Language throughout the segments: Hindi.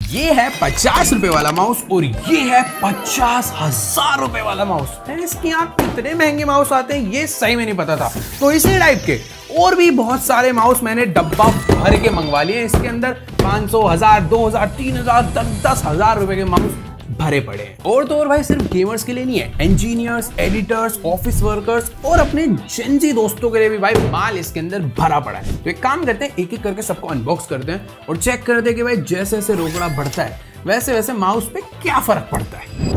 ये है 50 रुपए वाला माउस और ये है 50,000 रुपए वाला माउस। इसके यहाँ कितने महंगे माउस आते हैं ये सही में नहीं पता था। तो इसी टाइप के और भी बहुत सारे माउस मैंने डब्बा भर के मंगवा लिए। इसके अंदर 500, 1000, 2000, 3000, 10,000 रुपए के माउस भरे पड़े हैं। और तो और भाई सिर्फ गेमर्स के लिए नहीं है, इंजीनियर्स, एडिटर्स, ऑफिस वर्कर्स और अपने जेनजी दोस्तों के लिए भी भाई माल इसके अंदर भरा पड़ा है। तो एक काम करते हैं, एक एक करके सबको अनबॉक्स करते हैं और चेक करते हैं कि भाई जैसे जैसे रोकड़ा बढ़ता है वैसे वैसे माउस पे क्या फर्क पड़ता है।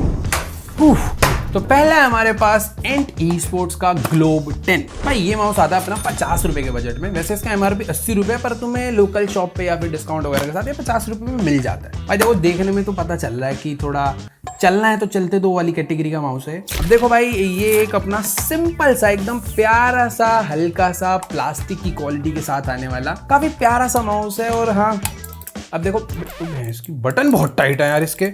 तो पहला है हमारे पास एंट ई-स्पोर्ट्स का ग्लोब 10। भाई ये माउस आता है अपना 50 रुपए के बजट में। वैसे इसका एमआरपी 80 रुपए, पर तुम्हें लोकल शॉप पे या फिर डिस्काउंट वगैरह के साथ ये 50 रुपए में मिल जाता है। भाई देखो देखने में तो पता चल रहा है कि थोड़ा चलना है तो चलते दो वाली कैटेगरी का माउस है। अब देखो भाई ये एक अपना सिंपल सा एकदम प्यारा सा हल्का सा प्लास्टिक की क्वालिटी के साथ आने वाला काफी प्यारा सा माउस है। और हाँ अब देखो इसकी बटन बहुत टाइट है यार। इसके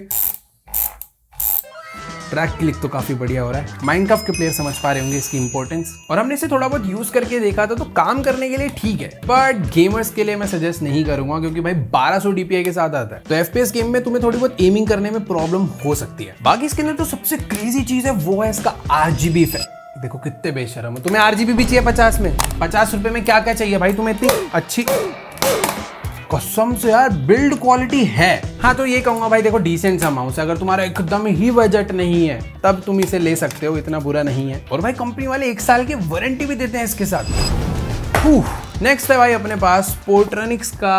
ट्रैक क्लिक तो काफी बढ़िया हो रहा है। माइनक्राफ्ट के प्लेयर समझ पा रहे होंगे इसकी इंपॉर्टेंस। और हमने इसे थोड़ा बहुत यूज करके देखा था तो काम करने के लिए ठीक है, बट गेमर्स के लिए मैं सजेस्ट नहीं करूंगा क्योंकि भाई 1200 DPI के साथ आता है तो FPS गेम में तुम्हें थोड़ी बहुत एमिंग करने में प्रॉब्लम हो सकती है। बाकी इसके अंदर तो सबसे क्रेजी चीज है वो है इसका RGB इफेक्ट। देखो कितने बेशरम हो। तुम्हें RGB भी चाहिए 50 में, 50 रुपए में क्या क्या चाहिए भाई तुम्हें इतनी अच्छी कसम से यार बिल्ड क्वालिटी है। हाँ तो ये कहूंगा भाई देखो डिसेंट सा माउस है। अगर तुम्हारा एकदम ही बजट नहीं है तब तुम इसे ले सकते हो, इतना बुरा नहीं है। और भाई कंपनी वाले 1 साल की वारंटी भी देते हैं इसके साथ। नेक्स्ट है भाई अपने पास पोर्ट्रॉनिक्स का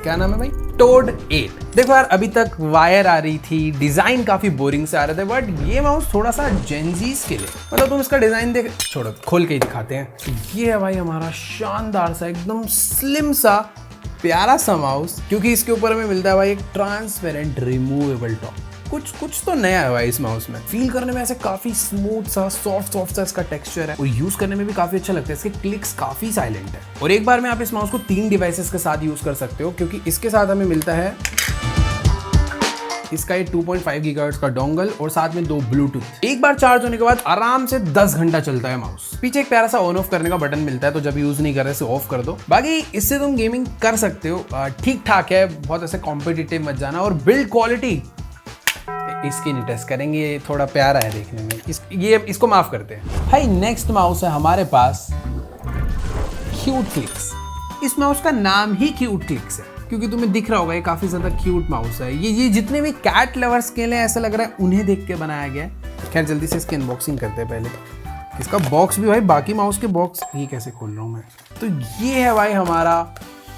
क्या नाम है भाई, टोड 8। देखो यार अभी तक वायर आ रही थी, डिजाइन काफी बोरिंग से आ रहे थे, बट ये माउस थोड़ा सा जेनजीज के लिए, मतलब तुम इसका डिजाइन देख, छोड़ो खोल के ही दिखाते हैं। ये है भाई हमारा शानदार सा एकदम स्लिम सा प्यारा सा माउस, क्योंकि इसके ऊपर हमें मिलता है भाई एक ट्रांसपेरेंट रिमूवेबल टॉप। कुछ तो नया है भाई इस माउस में। फील करने में ऐसे काफी स्मूथ सा सॉफ्ट सा इसका टेक्सचर है और यूज करने में भी काफी अच्छा लगता है। इसके क्लिक्स काफी साइलेंट है और एक बार में आप इस माउस को 3 डिवाइसेस के साथ यूज कर सकते हो, क्योंकि इसके साथ हमें मिलता है इसका ये 2.5 गीगाहर्ट्ज का डोंगल और साथ में 2 ब्लूटूथ। एक बार चार्ज होने के बाद आराम से 10 घंटा चलता है माउस। पीछे एक प्यारा सा ऑन ऑफ करने का बटन मिलता है, तो जब यूज नहीं कर रहे इसे ऑफ कर दो। बाकी इससे तुम गेमिंग कर सकते हो, ठीक ठाक है, बहुत ऐसे कॉम्पिटिटिव मत जाना। और बिल्ड क्वालिटी इसकी नहीं टेस्ट करेंगे, थोड़ा प्यारा है देखने में, इसको माफ करते हैं। भाई नेक्स्ट माउस है हमारे पास क्यूट क्लिक्स। इस माउस का नाम ही क्यूट क्लिक्स है क्योंकि तुम्हें दिख रहा होगा ये काफी ज्यादा क्यूट माउस है। ये जितने भी कैट लवर्स के लिए ऐसा लग रहा है उन्हें देख के बनाया गया है। खैर जल्दी से इसकी अनबॉक्सिंग करते हैं पहले। इसका बॉक्स भी भाई बाकी माउस के बॉक्स ये कैसे खोल रहा हूँ मैं। तो ये है भाई हमारा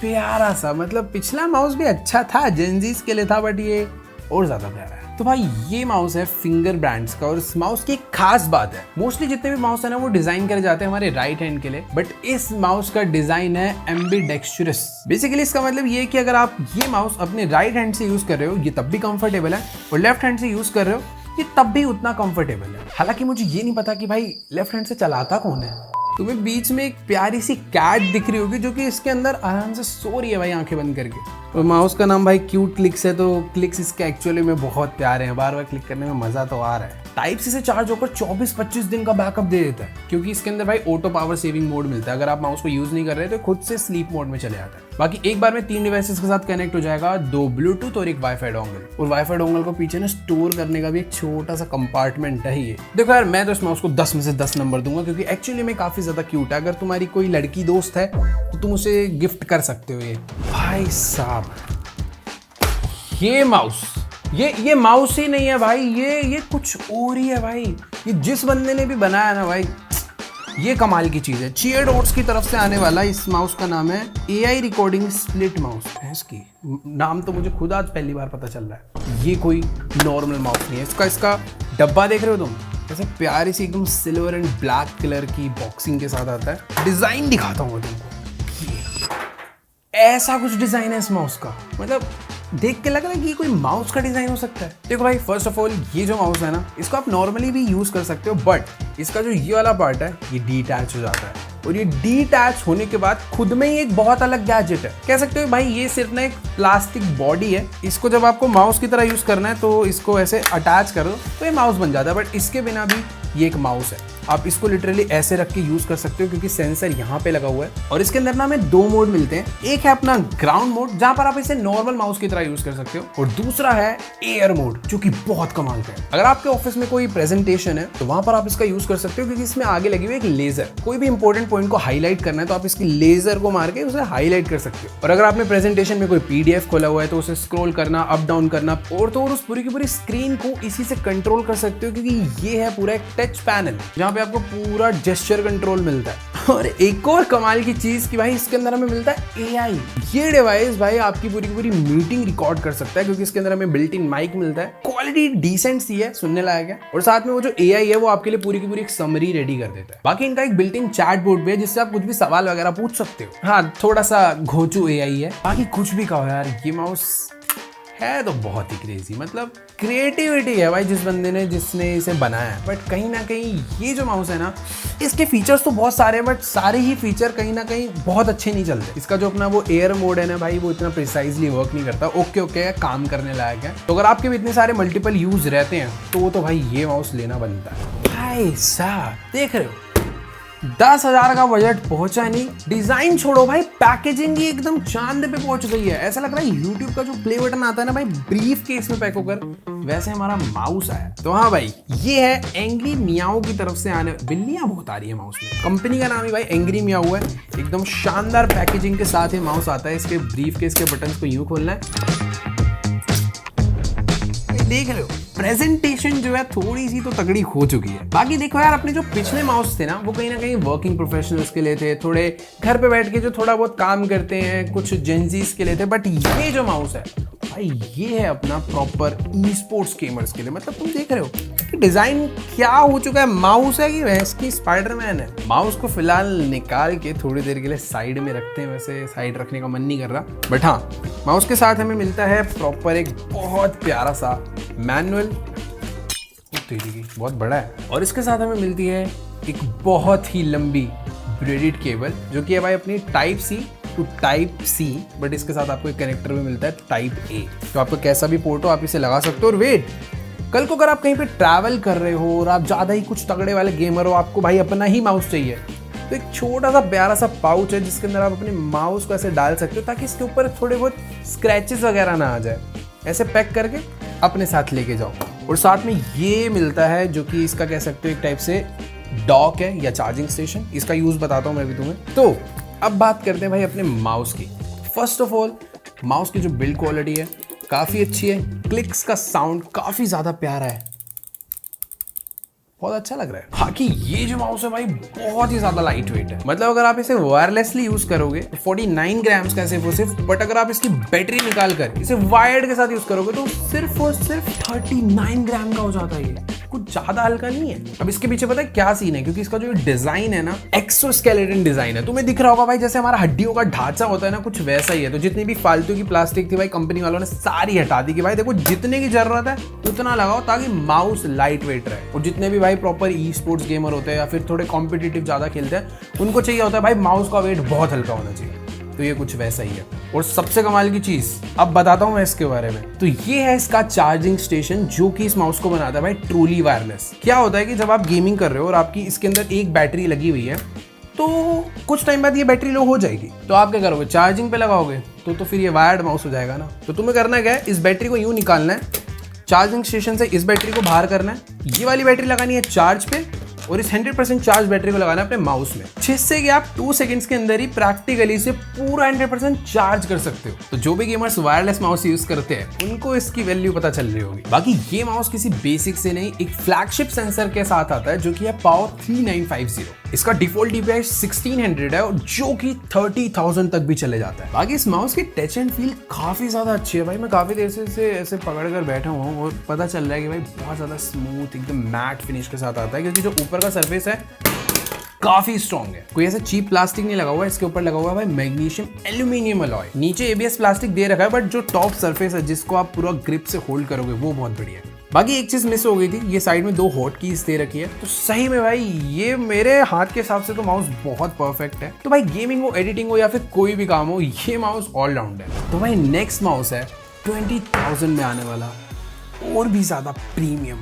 प्यारा सा, मतलब पिछला माउस भी अच्छा था, जेनजीज के लिए था, बट ये और ज्यादा प्यारा है। तो भाई ये माउस है फिंगर ब्रांड्स का और इस माउस की एक खास बात है, मोस्टली जितने भी माउस है ना वो डिजाइन करे जाते हैं हमारे राइट हैंड के लिए, बट इस माउस का डिजाइन है एम्बीडेक्स्ट्रस। बेसिकली इसका मतलब ये है कि अगर आप ये माउस अपने राइट हैंड से यूज कर रहे हो ये तब भी कंफर्टेबल है, और लेफ्ट हैंड से यूज कर रहे हो ये तब भी उतना कंफर्टेबल है। हालांकि मुझे ये नहीं पता कि भाई लेफ्ट हैंड से चलाता कौन है। तुम्हें बीच में एक प्यारी सी कैट दिख रही होगी जो कि इसके अंदर आराम से सो रही है भाई आंखें बंद करके। और माउस का नाम भाई क्यूट क्लिक्स है, तो क्लिक्स इसके एक्चुअली में बहुत प्यारे हैं, बार बार क्लिक करने में मजा तो आ रहा है। टाइप सी से चार्ज होकर 24-25 दिन का बैकअप दे देता है, क्योंकि इसके अंदर भाई ऑटो पावर सेविंग मोड मिलता है। अगर आप माउस को यूज नहीं कर रहे तो खुद से स्लीप मोड में चले जाता है। बाकी एक बार में 3 डिवाइसेस के साथ कनेक्ट हो जाएगा, 2 ब्लूटूथ और एक वाईफाई डोंगल। और वाईफाई डोंगल को पीछे ना स्टोर करने का भी एक छोटा सा कंपार्टमेंट है ये। देखो यार मैं तो इस माउस को 10 में से 10 नंबर दूंगा, क्योंकि एक्चुअली में काफी ज्यादा क्यूट है। अगर तुम्हारी कोई लड़की दोस्त है तो तुम उसे गिफ्ट कर सकते हो ये। भाई साहब ये माउस ये माउस ही नहीं है भाई, ये कुछ और ही है भाई। ये जिस बंदे ने भी बनाया ना भाई ये कमाल की चीज है। चीयर डॉट्स की तरफ से आने वाला इस माउस का नाम है AI रिकॉर्डिंग स्प्लिट माउस है। इसकी नाम तो मुझे खुद आज पहली बार पता चल रहा है। ये कोई नॉर्मल माउस नहीं है। इसका डब्बा देख रहे हो तुम, ऐसे प्यारी सी एकदम सिल्वर एंड ब्लैक कलर की बॉक्सिंग के साथ आता है। डिजाइन दिखाता हूँ तुमको, ऐसा कुछ डिजाइन है इस माउस का, मतलब देख के लग रहा है कि ये कोई माउस का डिजाइन हो सकता है। देखो भाई फर्स्ट ऑफ ऑल ये जो माउस है ना इसको आप नॉर्मली भी यूज कर सकते हो, बट इसका जो ये वाला पार्ट है ये डिटैच हो जाता है, और ये डिटैच होने के बाद खुद में ही एक बहुत अलग गैजेट है। कह सकते हो भाई ये सिर्फ ना एक प्लास्टिक बॉडी है, इसको जब आपको माउस की तरह यूज करना है तो इसको ऐसे अटैच करो तो ये माउस बन जाता है, बट इसके बिना भी ये एक माउस है। आप इसको लिटरली ऐसे रख के यूज कर सकते हो क्योंकि सेंसर यहाँ पे लगा हुआ है। और इसके अंदर ना हमें 2 मोड मिलते हैं, एक है अपना ग्राउंड मोड जहां पर आप इसे नॉर्मल माउस की तरह यूज कर सकते हो, और दूसरा है एयर मोड जो कि बहुत कमाल का है। अगर आपके ऑफिस में कोई प्रेजेंटेशन है तो वहां पर आप इसका यूज कर सकते हो क्योंकि इसमें आगे लगी हुई एक लेजर, कोई भी इंपॉर्टेंट पॉइंट को हाईलाइट करना है तो आप इसकी लेजर को मार के उसे हाईलाइट कर सकते हो। और अगर आपने प्रेजेंटेशन में कोई पीडीएफ खोला हुआ है तो उसे स्क्रॉल करना, अप डाउन करना और तो और उस पूरी की पूरी स्क्रीन को इसी से कंट्रोल कर सकते हो क्योंकि ये है पूरा एक टच पैनल जहां पे आपको पूरा जेस्चर कंट्रोल मिलता है। और एक और कमाल की चीज कि भाई इसके अंदर हमें मिलता है एआई। ये डिवाइस भाई आपकी पूरी की पूरी मीटिंग रिकॉर्ड कर सकता है क्योंकि इसके अंदर हमें बिल्ट इन माइक मिलता है, क्वालिटी डिसेंट सी है, सुनने लायक है, और साथ में वो जो एआई है वो आपके लिए पूरी की पूरी एक समरी रेडी कर देता है। बाकी इनका एक बिल्ट इन चैट बोर्ड भी है जिससे आप कुछ भी सवाल वगैरह पूछ सकते हो। हाँ, थोड़ा सा घोचू एआई है, बाकी कुछ भी कहो यार, ये माउस है तो बहुत ही क्रेजी, मतलब क्रिएटिविटी है भाई जिसने इसे बनाया है। बट कहीं ना कहीं ये जो माउस है ना, इसके फीचर्स तो बहुत सारे हैं बट सारे ही फीचर कहीं ना कहीं बहुत अच्छे नहीं चलते। इसका जो अपना वो एयर मोड है ना भाई, वो इतना प्रिसाइजली वर्क नहीं करता। ओके काम करने लायक है, तो अगर आपके भी इतने सारे मल्टीपल यूज रहते हैं तो भाई ये माउस लेना बनता है। भाई साहब देख रहे हो 10,000 का बजट पहुंचा नहीं, डिजाइन छोड़ो भाई, पैकेजिंग ही एकदम चांद पे पहुंच गई है। ऐसा लग रहा है यूट्यूब का जो प्ले बटन आता है ना भाई, ब्रीफ केस में पैक होकर, वैसे हमारा माउस आया। तो हाँ भाई, ये है एंग्री मियाओ की तरफ से आने, बिल्लियां बहुत आ रही है माउस में, कंपनी का नाम ही भाई एंग्री मियाओ है। एकदम शानदार पैकेजिंग के साथ ये माउस आता है। इसके ब्रीफ केस के बटन को यूं खोलना है, देख रहे हो प्रेजेंटेशन जो है थोड़ी सी तो तगड़ी हो चुकी है। बाकी देखो यार, अपने जो पिछले माउस थे ना वो कहीं ना कहीं वर्किंग प्रोफेशनल्स के लिए थे, थोड़े घर पे बैठ के जो थोड़ा बहुत काम करते हैं, कुछ जेंजीज के लिए थे। बट ये जो माउस है भाई, ये है अपना प्रॉपर ई स्पोर्ट्स गेमर्स के लिए। मतलब तुम देख रहे हो कि डिजाइन क्या हो चुका है, माउस है कि भैंस की स्पाइडरमैन है। माउस को फिलहाल निकाल के थोड़ी देर के लिए साइड में रखते हैं, वैसे साइड रखने का मन नहीं कर रहा। बट हाँ, माउस के साथ हमें मिलता है प्रॉपर एक बहुत प्यारा सा मैनुअल, बहुत बड़ा है। और इसके साथ हमें मिलती है एक बहुत ही लंबी ब्रेडेड केबल जो कि है भाई अपनी type C to type C, but इसके साथ आपको एक कनेक्टर भी मिलता है टाइप ए, तो आपको कैसा भी पोर्ट हो आप इसे लगा सकते हो। और वेट, कल को अगर आप कहीं पे ट्रैवल कर रहे हो और आप ज़्यादा ही कुछ तगड़े वाले गेमर हो, आपको भाई अपना ही माउस चाहिए, तो एक छोटा सा प्यारा सा पाउच है जिसके अंदर आप अपने माउस को ऐसे डाल सकते हो ताकि इसके ऊपर थोड़े बहुत स्क्रैचेस वगैरह ना आ जाए। ऐसे पैक करके अपने साथ लेके जाओ। और साथ में ये मिलता है जो कि इसका कह सकते हो एक टाइप से डॉक है या चार्जिंग स्टेशन। इसका यूज़ बताता हूँ मैं भी तुम्हें। तो अब बात करते हैं भाई अपने माउस की। फर्स्ट ऑफ ऑल, माउस की जो बिल्ड क्वालिटी है काफ़ी अच्छी है, क्लिक्स का साउंड काफ़ी ज़्यादा प्यारा है, बहुत अच्छा लग रहा है। बाकी ये जो माउस है भाई बहुत ही ज्यादा लाइट वेट है, मतलब अगर आप इसे वायरलेसली यूज करोगे तो 49 ग्राम्स का सिर्फ, बट अगर आप इसकी बैटरी निकाल कर इसे वायर्ड के साथ यूज करोगे तो सिर्फ और सिर्फ 39 ग्राम का हो जाता है। ये कुछ ज्यादा हल्का नहीं है। अब इसके पीछे पता है क्या सीन है, क्योंकि इसका जो डिजाइन है ना एक्सोस्केलेटन डिजाइन है। तुम्हें दिख रहा होगा भाई जैसे हमारा हड्डियों का ढांचा होता है ना, कुछ वैसा ही है। तो जितनी भी फालतू की प्लास्टिक थी भाई कंपनी वालों ने सारी हटा दी कि भाई देखो जितने की जरूरत है उतना लगाओ ताकि माउस लाइट वेट रहे। और जितने भी भाई प्रॉपर ई स्पोर्ट्स गेमर होते हैं या फिर थोड़े कॉम्पिटिटिव ज्यादा खेलते हैं उनको चाहिए होता है भाई माउस का वेट बहुत हल्का होना चाहिए। तो ये कुछ वैसा ही है। और सबसे कमाल की चीज अब बताता हूं मैं इसके बारे में, तो ये है इसका चार्जिंग स्टेशन जो कि इस माउस को बनाता है भाई ट्रूली वायरलेस। क्या होता है कि जब आप गेमिंग कर रहे हो और आपकी इसके अंदर एक बैटरी लगी हुई है तो कुछ टाइम बाद ये बैटरी लो हो जाएगी, तो आप क्या करोगे, चार्जिंग पे लगाओगे तो फिर ये वायर्ड माउस हो जाएगा ना। तो तुम्हें करना क्या है, इस बैटरी को यूं निकालना है, चार्जिंग स्टेशन से इस बैटरी को बाहर करना है, ये वाली बैटरी लगानी है चार्ज पे और इस 100% चार्ज बैटरी को लगाना है अपने माउस में, जिससे कि आप 2 सेकंड्स के अंदर ही प्रैक्टिकली से पूरा 100% चार्ज कर सकते हो। तो जो भी गेमर्स वायरलेस माउस यूज करते हैं उनको इसकी वैल्यू पता चल रही होगी। बाकी ये माउस किसी बेसिक से नहीं, एक फ्लैगशिप सेंसर के साथ आता है जो कि है पावर 3950। इसका डिफॉल्ट DPI 1600 है और जो कि 30,000 तक भी चले जाता है। बाकी इस माउस की टच एंड फील काफी ज्यादा अच्छी है भाई। मैं काफी देर से इसे ऐसे पकड़ कर बैठा हुआ हूँ और पता चल रहा है कि भाई बहुत ज्यादा स्मूथ एकदम मैट फिनिश के साथ आता है, क्योंकि जो ऊपर का सरफेस है काफी स्ट्रॉन्ग है। कोई ऐसा चीप प्लास्टिक नहीं लगा हुआ है, इसके ऊपर लगा हुआ है भाई मैग्नीशियम एल्यूमिनियम अलॉय। नीचे ABS प्लास्टिक दे रखा है, बट जो टॉप सरफेस है जिसको आप पूरा ग्रिप से होल्ड करोगे वो बहुत बढ़िया है। बाकी एक चीज मिस हो गई थी, ये साइड में 2 हॉट कीज दे रखी है। तो सही में भाई ये मेरे हाथ के हिसाब से तो माउस बहुत परफेक्ट है। तो भाई गेमिंग हो, एडिटिंग हो या फिर कोई भी काम हो, ये माउस ऑलराउंड है। तो भाई नेक्स्ट माउस है 20,000 में आने वाला, और भी ज्यादा प्रीमियम,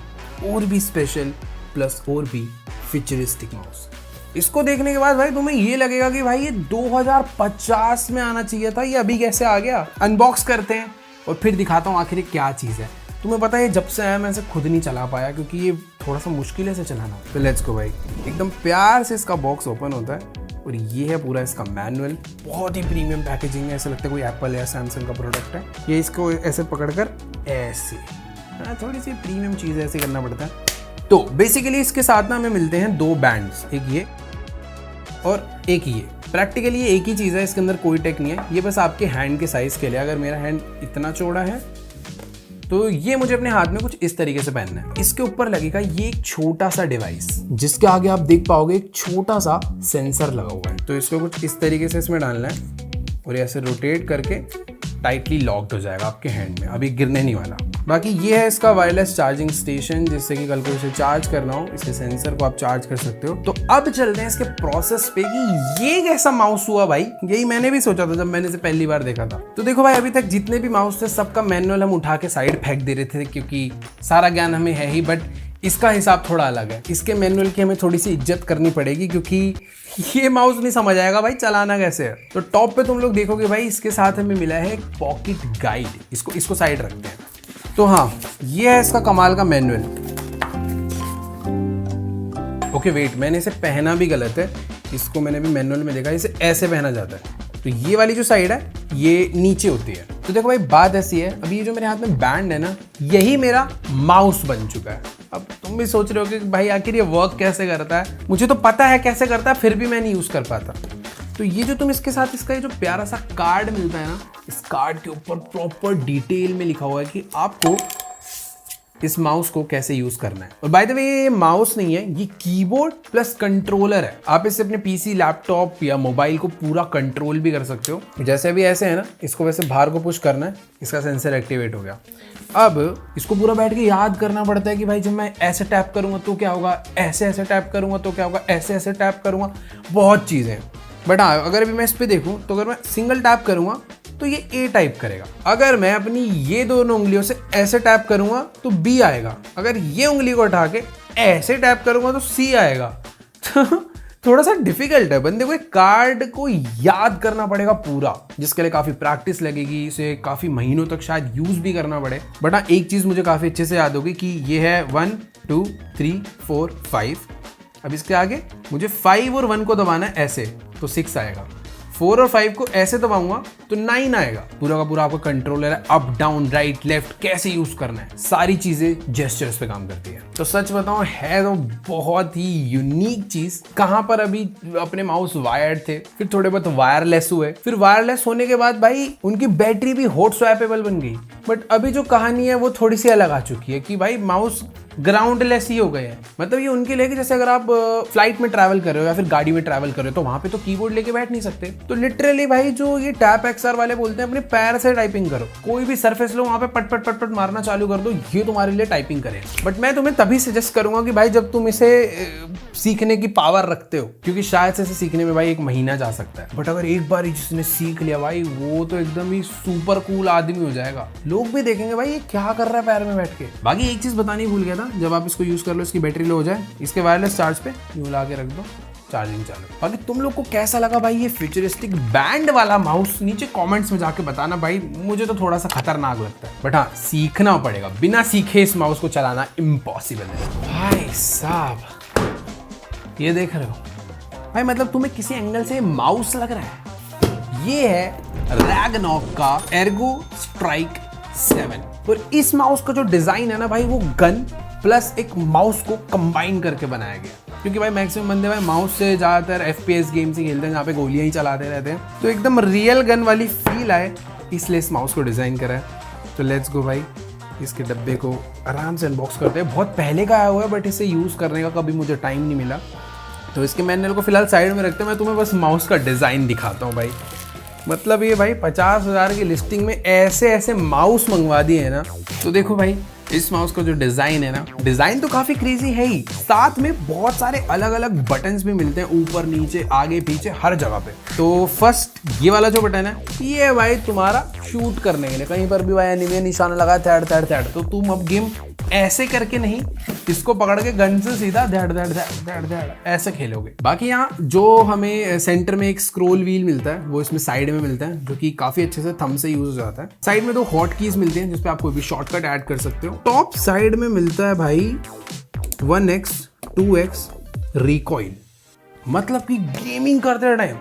और भी स्पेशल, प्लस और भी फ्यूचरिस्टिक माउस। इसको देखने के बाद भाई तुम्हें ये लगेगा कि भाई ये 2050 में आना चाहिए था, ये अभी कैसे आ गया। अनबॉक्स करते हैं और फिर दिखाता हूँ आखिर ये क्या चीज़ है। तुम्हें पता है जब से आया मैं इसे खुद नहीं चला पाया क्योंकि ये थोड़ा सा मुश्किल है इसे चलाना। तो लेट्स गो भाई। एकदम प्यार से इसका बॉक्स ओपन होता है और ये है पूरा इसका मैनुअल। बहुत ही प्रीमियम पैकेजिंग है, ऐसा लगता है कोई एप्पल या सैमसंग का प्रोडक्ट है। ये इसको ऐसे पकड़कर ऐसे, थोड़ी सी प्रीमियम चीज़ ऐसे करना पड़ता है। तो बेसिकली इसके साथ ना हमें मिलते हैं 2 बैंड्स, एक ये और एक ये। प्रैक्टिकली ये एक ही चीज़ है, इसके अंदर कोई टेक नहीं है। ये बस आपके हैंड के साइज़ के लिए। अगर मेरा हैंड इतना चौड़ा है तो ये मुझे अपने हाथ में कुछ इस तरीके से पहनना है। इसके ऊपर लगेगा ये एक छोटा सा डिवाइस जिसके आगे आप देख पाओगे एक छोटा सा सेंसर लगा हुआ है। तो इसको कुछ इस तरीके से इसमें डालना है और ऐसे रोटेट करके टाइटली लॉक्ड हो जाएगा आपके हैंड में, अभी गिरने नहीं वाला। बाकी ये है इसका वायरलेस चार्जिंग स्टेशन, जिससे कि कल को इसे चार्ज करना हो इसके सेंसर को आप चार्ज कर सकते हो। तो अब चलते हैं इसके प्रोसेस पे कि ये कैसा माउस हुआ भाई। यही मैंने भी सोचा था जब मैंने इसे पहली बार देखा था। तो देखो भाई, अभी तक जितने भी माउस थे सबका मैनुअल हम उठा के साइड फेंक दे रहे थे क्योंकि सारा ज्ञान हमें है ही, बट इसका हिसाब थोड़ा अलग है। इसके मैनुअल की हमें थोड़ी सी इज्जत करनी पड़ेगी क्योंकि ये माउस नहीं समझ आएगा भाई चलाना कैसे है। तो टॉप पे तुम लोग देखोगे भाई इसके साथ हमें मिला है एक पॉकेट गाइड। इसको साइड रखते हैं। तो हाँ, ये है इसका कमाल का मैनुअल। ओके वेट, मैंने इसे पहना भी गलत है। इसको मैंने भी मैनुअल में देखा, इसे ऐसे पहना जाता है। तो ये वाली जो साइड है ये नीचे होती है। तो देखो भाई, बात ऐसी है, अभी ये जो मेरे हाथ में बैंड है ना, यही मेरा माउस बन चुका है। अब तुम भी सोच रहे हो कि भाई आखिर ये वर्क कैसे करता है। मुझे तो पता है कैसे करता है, फिर भी मैं नहीं यूज कर पाता। तो ये जो तुम इसके साथ इसका ये जो प्यारा सा कार्ड मिलता है ना, इस कार्ड के ऊपर प्रॉपर डिटेल में लिखा हुआ है कि आपको इस माउस को कैसे यूज करना है। और बाय द वे, ये माउस नहीं है, ये कीबोर्ड प्लस कंट्रोलर है। आप इससे अपने पीसी, लैपटॉप या मोबाइल को पूरा कंट्रोल भी कर सकते हो। जैसे अभी ऐसे है ना, इसको वैसे बाहर को पुश करना है, इसका सेंसर एक्टिवेट हो गया। अब इसको पूरा बैठ के याद करना पड़ता है कि भाई जब मैं ऐसे टैप करूंगा तो क्या होगा, ऐसे ऐसे टैप करूंगा तो क्या होगा, ऐसे ऐसे टैप करूंगा। बहुत चीजें। बट हाँ, अगर अभी मैं इस पे देखूं तो अगर मैं सिंगल टैप करूंगा तो ये ए टाइप करेगा। अगर मैं अपनी ये दोनों उंगलियों से ऐसे टैप करूंगा तो बी आएगा। अगर ये उंगली को उठा के ऐसे टैप करूंगा तो सी आएगा। थोड़ा सा डिफिकल्ट है, बंदे को एक कार्ड को याद करना पड़ेगा पूरा, जिसके लिए काफी प्रैक्टिस लगेगी। इसे काफी महीनों तक शायद यूज भी करना पड़े। बट हाँ, एक चीज मुझे काफी अच्छे से याद होगी कि ये है 1 2 3 4 5। अब इसके आगे मुझे 5 और 1 को दबाना है ऐसे, तो 6 आएगा। 4 और 5 को ऐसे दबाऊंगा तो 9 आएगा। पूरा का पूरा आपका कंट्रोलर है, अप डाउन राइट लेफ्ट कैसे यूज करना है, सारी चीजें जेस्चर्स पे काम करती है। तो सच बताऊं, है तो बहुत ही यूनिक चीज। कहां पर अभी अपने माउस वायर्ड थे, फिर थोड़े बहुत वायरलेस हुए, फिर वायरलेस होने के बाद भाई उनकी बैटरी भी हॉट स्वैपेबल बन गई। बट अभी जो कहानी है वो थोड़ी सी अलग आ चुकी है कि भाई माउस ग्राउंडलेस ही हो गए हैं। मतलब ये उनके लिए कि जैसे अगर आप फ्लाइट में ट्रैवल कर रहे हो या फिर गाड़ी में ट्रैवल कर रहे हो तो वहां पे तो कीबोर्ड लेके बैठ नहीं सकते। तो लिटरली भाई जो ये टैप एक्सआर वाले बोलते हैं, अपने पैर से टाइपिंग करो। कोई भी सरफेस लो, वहां पे पट पट पट पट मारना चालू कर दो, ये तुम्हारे लिए टाइपिंग करेगा। बट मैं तुम्हें तभी सजेस्ट करूंगा कि भाई जब तुम इसे सीखने की पावर रखते हो, क्योंकि शायद से इसे सीखने में भाई 1 महीना जा सकता है। बट अगर एक बार जिसने सीख लिया भाई, वो तो एकदम ही सुपर कूल आदमी हो जाएगा। लोग भी देखेंगे भाई ये क्या कर रहा है पैर में बैठ के। बाकी एक चीज बतानी भूल गया था, जब आप इसको यूज कर लो, इसकी बैटरी लो हो जाए, इसके वायरलेस चार्ज पे यूं ला के रख दो, चार्जिंग चालू। बाकी तुम लोग को कैसा लगा भाई ये फ्यूचरिस्टिक बैंड वाला माउस, नीचे कमेंट्स में जाके बताना भाई। मुझे तो थोड़ा सा खतरनाक लगता है, बट हाँ सीखना पड़ेगा। बिना सीखे इस माउस को चलाना इम्पॉसिबल है भाई साहब। ये देख रहे हो भाई, मतलब तुम्हें किसी एंगल से माउस लग रहा है। ये है रैग्नॉक का एर्गो स्ट्राइक 7। और इस माउस का जो डिजाइन है ना भाई, वो गन प्लस एक माउस को कंबाइन करके बनाया गया। क्योंकि भाई मैक्सिमम बंदे भाई माउस से ज़्यादातर FPS गेम्स ही खेलते हैं, जहाँ पे गोलियां ही चलाते रहते हैं। तो एकदम रियल गन वाली फील आए, इसलिए इस माउस को डिज़ाइन करा है। तो लेट्स गो भाई, इसके डब्बे को आराम से अनबॉक्स करते हैं। बहुत पहले का आया हुआ है, बट इसे यूज़ करने का कभी मुझे टाइम नहीं मिला। तो इसके मैनुअल को फिलहाल साइड में रखते हैं, मैं तुम्हें बस माउस का डिज़ाइन दिखाता हूँ भाई। मतलब ये भाई 50,000 की लिस्टिंग में ऐसे ऐसे माउस मंगवा दिए हैं ना। तो देखो भाई, इस माउस का जो डिज़ाइन है ना, डिज़ाइन तो काफ़ी क्रेजी है ही, साथ में बहुत सारे अलग अलग बटन्स भी मिलते हैं, ऊपर नीचे आगे पीछे हर जगह पे। तो फर्स्ट ये वाला जो बटन है, ये भाई तुम्हारा शूट करने के लिए, कहीं पर भी भाई एनिमी निशाना लगा थैड थैड थैड, तो तुम अब गेम ऐसे करके नहीं, इसको पकड़ के गन से सीधा धड़ धड़ धड़ धड़ धड़ ऐसे खेलोगे। बाकी यहाँ जो हमें सेंटर में एक स्क्रोल व्हील मिलता है वो इसमें साइड में मिलता है, जो कि काफी अच्छे से थंब से यूज हो जाता है। साइड में 2 हॉट कीज मिलती हैं जिसपे आप कोई भी शॉर्टकट ऐड कर सकते हो। टॉप साइड में मिलता है भाई 1x 2x रिकॉइल, मतलब कि गेमिंग करते टाइम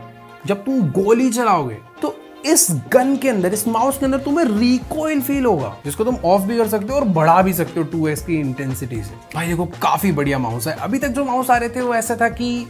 जब तुम गोली चलाओगे तो इस गन के अंदर, इस माउस के अंदर तुम्हें रिकॉइल फील होगा, जिसको तुम ऑफ भी कर सकते हो और बढ़ा भी सकते हो 2x की इंटेंसिटी से। भाई देखो काफी बढ़िया माउस है। अभी तक जो माउस आ रहे थे वो ऐसा था कि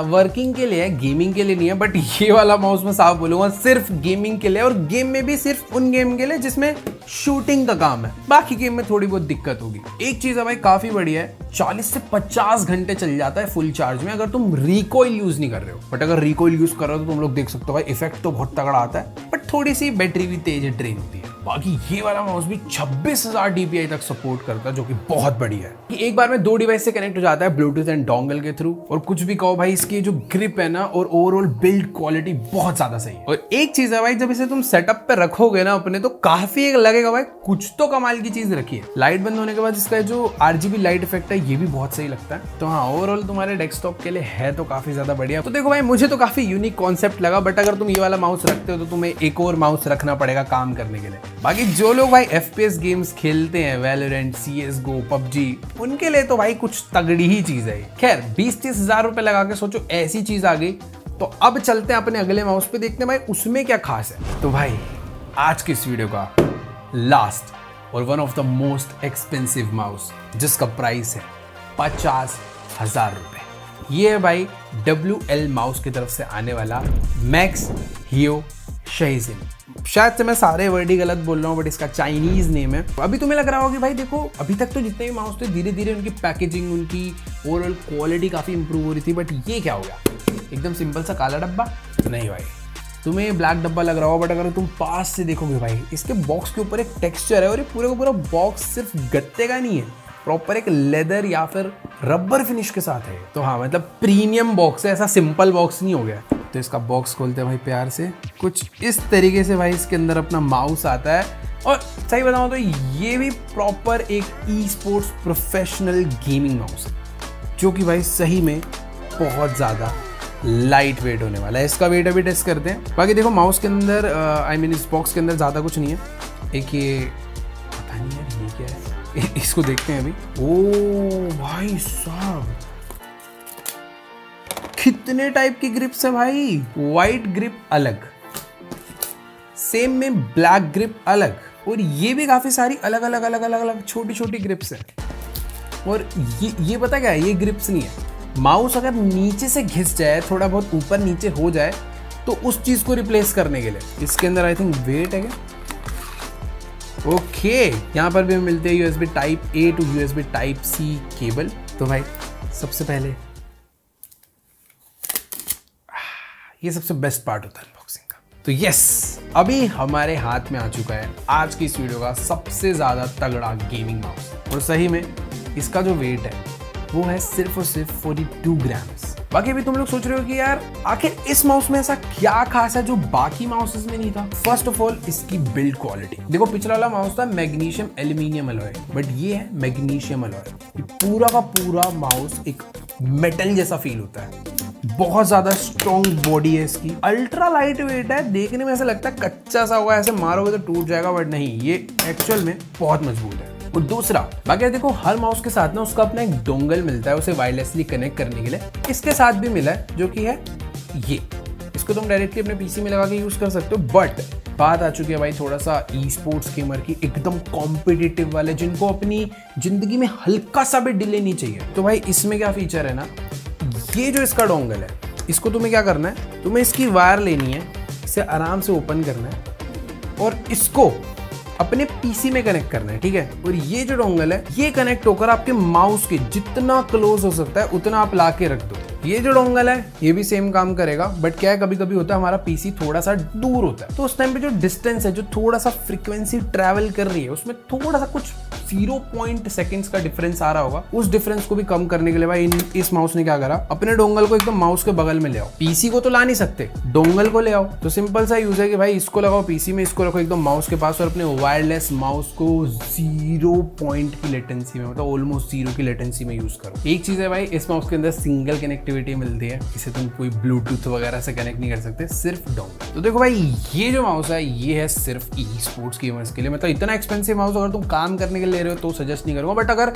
वर्किंग के लिए है, गेमिंग के लिए नहीं है। बट ये वाला माउस मैं साफ बोलूंगा सिर्फ गेमिंग के लिए, और गेम में भी सिर्फ उन गेम के लिए जिसमें शूटिंग का काम है। बाकी गेम में थोड़ी बहुत दिक्कत होगी। एक चीज है भाई काफी बढ़िया है, 40 से 50 घंटे चल जाता है फुल चार्ज में अगर तुम रिकॉइल यूज नहीं कर रहे हो। बट अगर रिकॉइल यूज कर रहे हो तो तुम लोग देख सकते हो भाई इफेक्ट तो बहुत तगड़ा आता है, बट थोड़ी सी बैटरी भी तेज ड्रेन होती है। बाकी ये वाला माउस भी 26,000 DPI तक सपोर्ट करता है, जो कि बहुत बढ़िया है। एक बार में 2 डिवाइस से कनेक्ट हो जाता है ब्लूटूथ एंड डोंगल के थ्रू। और कुछ भी कहो भाई, इसकी जो ग्रिप है ना और ओवरऑल बिल्ड क्वालिटी बहुत ज्यादा सही है। और एक चीज है भाई, जब इसे तुम सेटअप पे रखोगे ना अपने, तो काफी लगेगा भाई कुछ तो कमाल की चीज रखी है। लाइट बंद होने के बाद इसका जो RGB लाइट इफेक्ट है ये भी बहुत सही लगता है। तो हाँ, ओवरऑल तुम्हारे डेस्कटॉप के लिए है तो काफी ज्यादा बढ़िया। तो देखो भाई, मुझे तो काफी यूनिक कॉन्सेप्ट लगा, बट अगर तुम ये वाला माउस रखते हो तो तुम्हें एक और माउस रखना पड़ेगा काम करने के लिए। बाकी जो लोग भाई FPS गेम्स खेलते हैं, वैलोरेंट, CSGO, PUBG, उनके लिए तो भाई कुछ तगड़ी ही चीज है। खैर 20-30 हजार रुपए लगा के सोचो ऐसी चीज आ गई। तो अब चलते हैं अपने अगले माउस पे, देखते हैं भाई उसमें क्या खास है। तो भाई आज की इस वीडियो का लास्ट और one of the most expensive mouse, जिसका प्राइस है 50,000 रुपए। ये है भाई WL माउस की तरफ से आने वाला मैक्स हियो शाइजिन। शायद से मैं सारे वर्ड ही गलत बोल रहा हूँ, बट इसका चाइनीज नेम है। अभी तुम्हें लग रहा होगा कि भाई देखो, अभी तक तो जितने भी माउस थे धीरे धीरे उनकी पैकेजिंग, उनकी ओवरऑल क्वालिटी काफी इंप्रूव हो रही थी, बट ये क्या हो गया, एकदम सिंपल सा काला डब्बा। नहीं भाई, तुम्हें ब्लैक डब्बा लग रहा हो, बट अगर तुम पास से देखोगे भाई, इसके बॉक्स के ऊपर एक टेक्सचर है, और ये पूरे का पूरा बॉक्स सिर्फ गत्ते का नहीं है, प्रॉपर एक लेदर या फिर रबर फिनिश के साथ है। तो हाँ, मतलब प्रीमियम बॉक्स है, ऐसा सिंपल बॉक्स नहीं हो गया। तो इसका बॉक्स खोलते हैं भाई प्यार से, कुछ इस तरीके से भाई इसके अंदर अपना माउस आता है। और सही बताऊं तो ये भी प्रॉपर एक ई-स्पोर्ट्स प्रोफेशनल गेमिंग माउस है, जो कि भाई सही में बहुत ज़्यादा लाइट वेट होने वाला है। इसका वेट अभी टेस्ट करते हैं। बाकी देखो माउस के अंदर इस बॉक्स के अंदर ज़्यादा कुछ नहीं है। एक ये पता नहीं यार ये क्या है, इसको देखते हैं अभी। ओ भाई साहब, कितने टाइप की ग्रिप्स है भाई। वाइट ग्रिप अलग, सेम में ब्लैक ग्रिप अलग, और ये भी काफी सारी अलग अलग अलग अलग अलग छोटी छोटी ग्रिप्स है। और ये पता क्या है, ये ग्रिप्स नहीं है। माउस अगर नीचे से घिस जाए, थोड़ा बहुत ऊपर नीचे हो जाए, तो उस चीज को रिप्लेस करने के लिए इसके अंदर आई थिंक वेट है क्या। ओके, यहाँ पर भी मिलते हैं USB type A to USB type C cable. तो भाई सबसे पहले ये सबसे बेस्ट पार्ट होता है अनबॉक्सिंग का। तो यस, अभी हमारे हाथ में आ चुका है आज की इस वीडियो का सबसे ज्यादा तगड़ा गेमिंग माउस। और सही में इसका जो वेट है वो है सिर्फ और सिर्फ 42 ग्राम्स। बाकी अभी तुम लोग सोच रहे हो कि यार आखिर इस माउस में ऐसा क्या खास है जो बाकी माउसेस में नहीं था। फर्स्ट ऑफ ऑल इसकी बिल्ड क्वालिटी देखो, पिछला वाला माउस था मैग्नीशियम एल्यूमिनियम अलॉय, बट ये है मैग्नीशियम अलॉय। पूरा का पूरा माउस एक मेटल जैसा फील होता है, बहुत ज्यादा स्ट्रॉन्ग बॉडी है इसकी, अल्ट्रा लाइट वेट है। देखने में ऐसा लगता है कच्चा सा होगा, ऐसे मारोगे तो टूट जाएगा, बट नहीं, ये एक्चुअल में बहुत मजबूत है। और दूसरा, बाकी देखो हर माउस के साथ ना उसका अपना एक डोंगल मिलता है उसे वायरलेसली कनेक्ट करने के लिए। इसके साथ भी मिला है, जो कि है ये। इसको तुम डायरेक्टली अपने पीसी में लगा के यूज कर सकते हो। बट बात आ चुकी है भाई थोड़ा सा ई स्पोर्ट्स गेमर की, एकदम कॉम्पिटिटिव वाले, जिनको अपनी जिंदगी में हल्का सा भी डिले नहीं चाहिए। तो भाई इसमें क्या फीचर है ना, ये जो इसका डोंगल है, इसको तुम्हें क्या करना है, तुम्हें इसकी वायर लेनी है, इसे आराम से ओपन करना है और इसको अपने पीसी में कनेक्ट करना है, ठीक है। और ये जो डोंगल है ये कनेक्ट होकर आपके माउस के जितना क्लोज हो सकता है उतना आप ला के रख दो। ये जो डोंगल है ये भी सेम काम करेगा, बट क्या है कभी कभी होता है हमारा पीसी थोड़ा सा दूर होता है, तो उस टाइम पे जो डिस्टेंस है, जो थोड़ा सा फ्रीक्वेंसी ट्रैवल कर रही है, उसमें थोड़ा सा कुछ 0 सेकंड्स का डिफरेंस आ रहा होगा। उस डिफरेंस को भी कम करने के लिए भाई इस माउस ने क्या करा, अपने डोंगल को एकदम माउस के बगल में ले आओ। पीसी को तो ला नहीं सकते, डोंगल को ले आओ। तो सिंपल सा यूज है कि भाई इसको लगाओ पीसी में, इसको रखो एकदम माउस के पास और अपने वायरलेस माउस को 0 पॉइंट की लेटेंसी में, मतलब ऑलमोस्ट 0 की लेटेंसी में यूज करो। एक चीज है भाई, इस माउस के अंदर सिंगल कनेक्टिविटी मिलती है, इसे तुम कोई ब्लूटूथ वगैरह से कनेक्ट नहीं कर सकते, सिर्फ डोंगल। तो देखो भाई ये जो माउस है ये है सिर्फ ई स्पोर्ट्स गेमर्स के लिए। मतलब इतना एक्सपेंसिव माउस अगर तुम काम करने के लिए ले रहे हो तो सजेस्ट नहीं करूंगा, बट अगर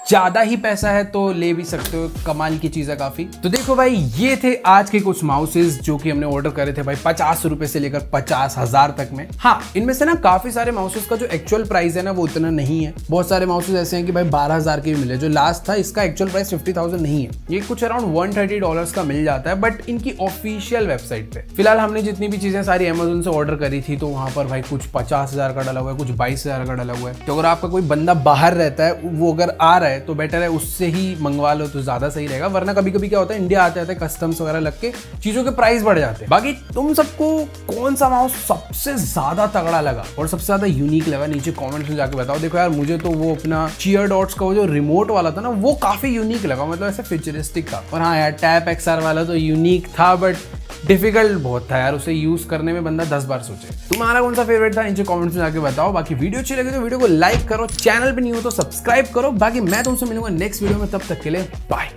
ज्यादा ही पैसा है तो ले भी सकते हो, कमाल की चीज है काफी। तो देखो भाई ये थे आज के कुछ माउसेस जो कि हमने ऑर्डर करे थे भाई 50 रुपए से लेकर 50,000 तक में। हाँ, इनमें से ना काफी सारे माउसेस का जो एक्चुअल प्राइस है ना वो उतना नहीं है। बहुत सारे माउसेस ऐसे हैं कि भाई 12,000 के भी मिले, जो लास्ट था इसका एक्चुअल प्राइस 50,000 नहीं है, ये कुछ अराउंड $130 का मिल जाता है, बट इनकी ऑफिशियल वेबसाइट पे। फिलहाल हमने जितनी भी चीजें सारी अमेजोन से ऑर्डर करी थी तो वहां पर भाई कुछ 50,000 का डाला हुआ है, कुछ 22,000 का डाला हुआ है। तो अगर आपका कोई बंदा बाहर रहता है, वो अगर आ रहा है तो बेटर है उससे ही मंगवा लो तो ज्यादा सही रहेगा, वरना कभी कभी क्या होता है इंडिया आते आते कस्टम्स वगैरह लग के चीजों के प्राइस बढ़ जाते हैं। बाकी तुम सबको कौन सा माउस सबसे ज्यादा तगड़ा लगा और सबसे ज्यादा यूनिक लगा, नीचे कमेंट्स में जाके बताओ। देखो यार मुझे तो वो अपना चीयर डॉट्स का वो जो रिमोट वाला था ना वो काफी यूनिक लगा, मतलब ऐसे फ्यूचरिस्टिक था। और हाँ यार टैप XR वाला तो यूनिक था, बट डिफिकल्ट बहुत था यार, उसे यूज करने में बंदा 10 बार सोचे। तुम्हारा कौन सा फेवरेट था नीचे कमेंट्स में जाके बताओ। बाकी वीडियो अच्छी लगी तो वीडियो को लाइक करो, चैनल पे नहीं हो तो सब्सक्राइब करो। बाकी मैं तुमसे मिलूंगा नेक्स्ट वीडियो में, तब तक के लिए बाय।